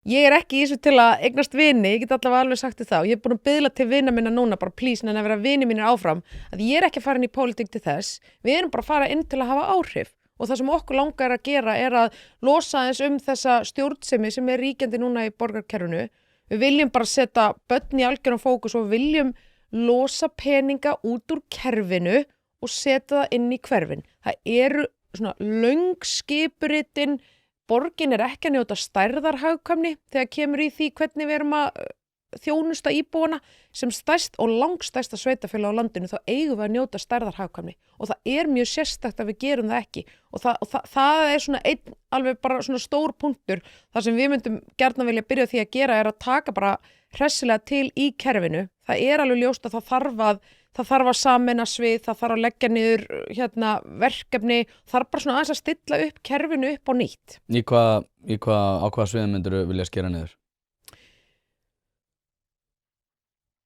Ég ekki í þessu til að eignast vini, ég get allavega alveg sagt þér það og ég búin að biðla til vina minna núna bara please en að vera vini mínir áfram að ég ekki að fara inn í pólitík til þess, við erum bara að fara inn til að hafa áhrif og það sem okkur langar að gera að losa aðeins þessa stjórnsemi sem ríkjandi núna í borgarkerfinu. Við viljum bara setja börn í algjöran fókus og við viljum losa peninga út úr kerfinu og setja það inn í hverfin. Það eru svona löng skipuritin, borgin ekki að njóta stærðarhagkvæmni þegar kemur í því hvernig við erum að þjónusta íbúana sem stærst og langstærsta sveitarfélag á landinu þá eigum við að njóta stærðarhagkvæmni og það mjög sérstakt að við gerum það ekki og það svona einn alveg bara svona stór punktur þar sem við myndum gjarnan vilja byrja því að gera að taka bara hressilega til í kerfinu. Það alveg ljóst að það þarf að sameina svið, það þarf að leggja niður verkefni, þarf bara svona aðeins að stilla upp kerfinu upp á nýtt. Á hvaða sviðum myndirðu vilja skera niður?